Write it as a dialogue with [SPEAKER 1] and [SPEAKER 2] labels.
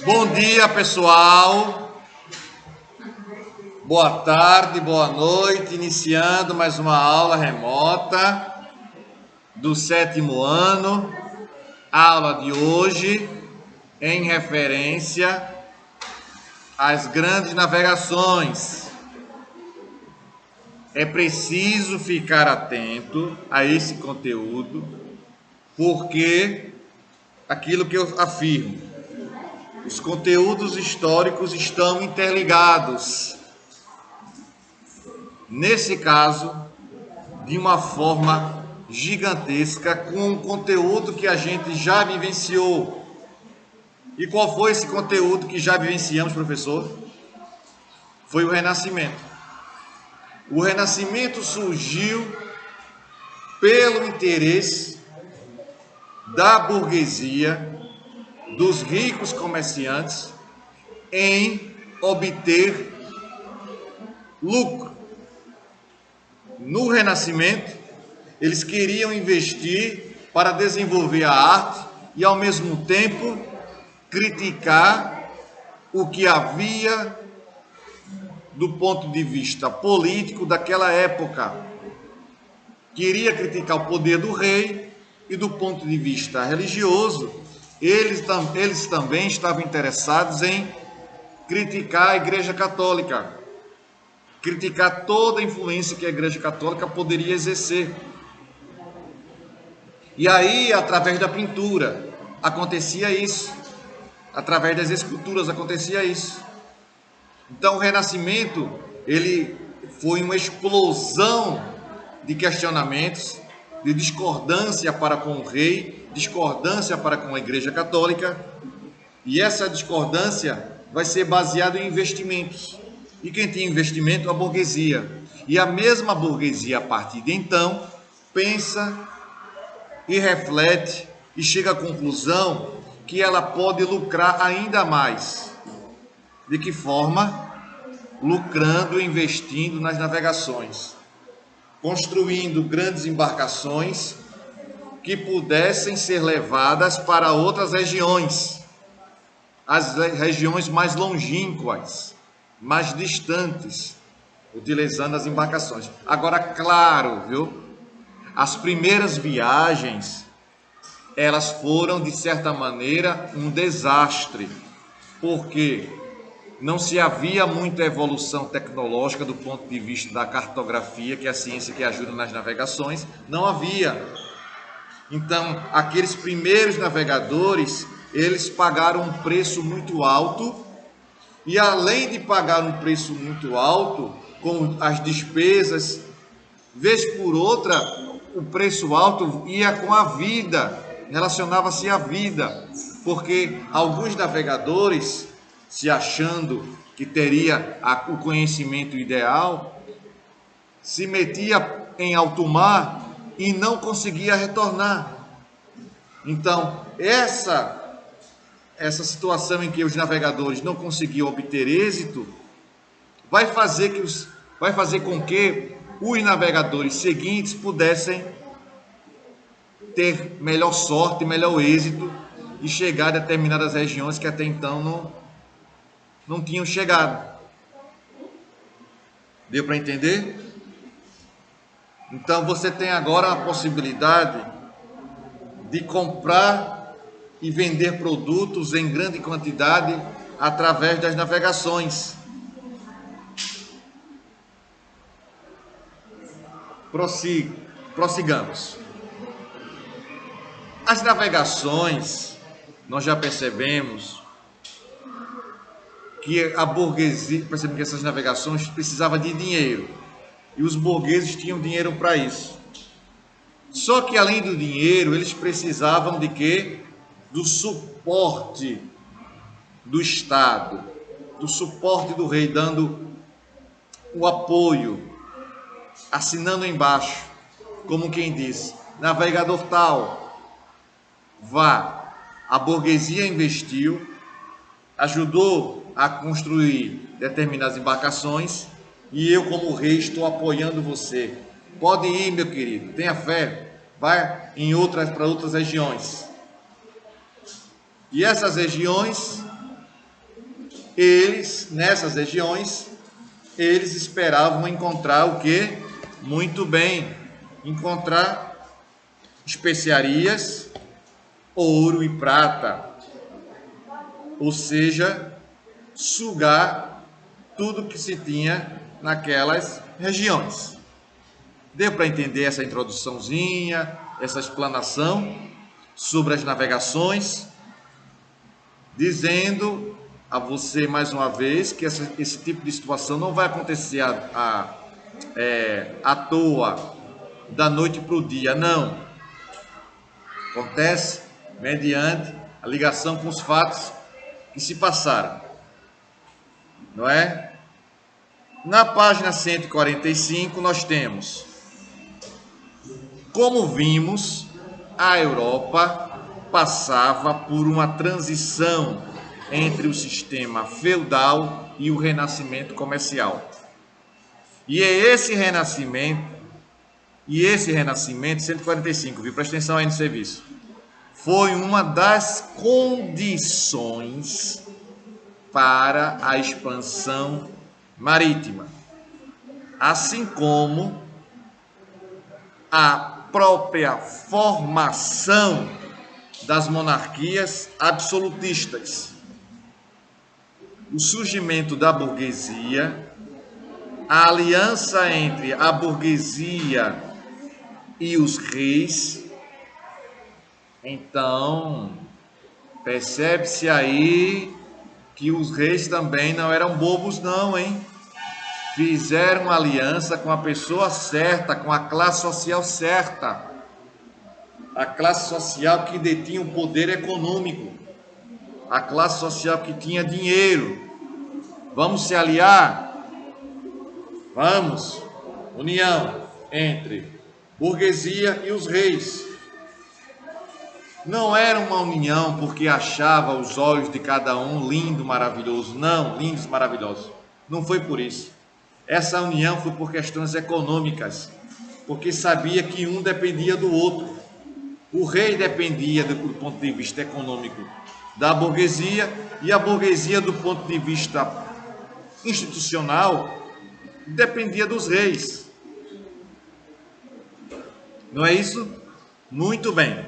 [SPEAKER 1] Bom dia, pessoal. Boa tarde, boa noite. Iniciando mais uma aula remota do 7º ano. A aula de hoje em referência às grandes navegações. É preciso ficar atento a esse conteúdo, porque aquilo que eu afirmo, os conteúdos históricos estão interligados. Nesse caso, de uma forma gigantesca, com um conteúdo que a gente já vivenciou. E qual foi esse conteúdo que já vivenciamos, professor? Foi o Renascimento. O Renascimento surgiu pelo interesse da burguesia, dos ricos comerciantes, em obter lucro. No Renascimento, eles queriam investir para desenvolver a arte e, ao mesmo tempo, criticar o que havia do ponto de vista político daquela época. Queria criticar o poder do rei e, do ponto de vista religioso, eles também estavam interessados em criticar a Igreja Católica, criticar toda a influência que a Igreja Católica poderia exercer. E aí, através da pintura, acontecia isso. Através das esculturas, acontecia isso. Então, o Renascimento, ele foi uma explosão de questionamentos, de discordância para com o rei, discordância para com a Igreja Católica, e essa discordância vai ser baseada em investimentos. E quem tinha investimento? A burguesia. E a mesma burguesia, a partir de então, pensa e reflete e chega à conclusão que ela pode lucrar ainda mais. De que forma? Lucrando e investindo nas navegações, construindo grandes embarcações que pudessem ser levadas para outras regiões, as regiões mais longínquas, mais distantes, utilizando as embarcações. Agora, claro, viu? As primeiras viagens, elas foram, de certa maneira, um desastre, porque não se havia muita evolução tecnológica do ponto de vista da cartografia, que é a ciência que ajuda nas navegações, não havia. Então, aqueles primeiros navegadores, eles pagaram um preço muito alto, e além de pagar um preço muito alto, com as despesas, vez por outra, o preço alto ia com a vida, relacionava-se à vida, porque alguns navegadores, se achando que teria o conhecimento ideal, se metia em alto mar e não conseguia retornar. Então, essa situação em que os navegadores não conseguiam obter êxito, vai fazer com que os navegadores seguintes pudessem ter melhor sorte, melhor êxito e chegar a determinadas regiões que até então não tinham chegado. Deu para entender? Então você tem agora a possibilidade de comprar e vender produtos em grande quantidade através das navegações. Prossigamos. As navegações, nós já percebemos que a burguesia, percebemos que essas navegações precisavam de dinheiro, e os burgueses tinham dinheiro para isso. Só que além do dinheiro, eles precisavam de quê? Do suporte do Estado, do suporte do rei, dando o apoio, assinando embaixo, como quem diz, navegador tal, vá. A burguesia investiu, ajudou a construir determinadas embarcações, e eu, como rei, estou apoiando você. Pode ir, meu querido, tenha fé, vai para outras regiões. E essas regiões eles, nessas regiões, eles esperavam encontrar o quê? Muito bem, encontrar especiarias, ouro e prata, ou seja, sugar tudo que se tinha naquelas regiões. Deu para entender essa introduçãozinha, essa explanação sobre as navegações, dizendo a você mais uma vez que esse tipo de situação não vai acontecer à toa, da noite para o dia, não. Acontece mediante a ligação com os fatos que se passaram, não é? Na página 145 nós temos: como vimos, a Europa passava por uma transição entre o sistema feudal e o renascimento comercial. E é esse renascimento, 145, viu? Presta atenção aí no serviço. Foi uma das condições para a expansão marítima, assim como a própria formação das monarquias absolutistas, o surgimento da burguesia, a aliança entre a burguesia e os reis. Então, percebe-se aí que os reis também não eram bobos não, hein? Fizeram aliança com a pessoa certa, com a classe social certa. A classe social que detinha o poder econômico. A classe social que tinha dinheiro. Vamos se aliar? Vamos. União entre burguesia e os reis. Não era uma união porque achava os olhos de cada um lindo, maravilhoso. Não, lindos, maravilhosos. Não foi por isso. Essa união foi por questões econômicas, porque sabia que um dependia do outro. O rei dependia, do ponto de vista econômico, da burguesia, e a burguesia, do ponto de vista institucional, dependia dos reis. Não é isso? Muito bem.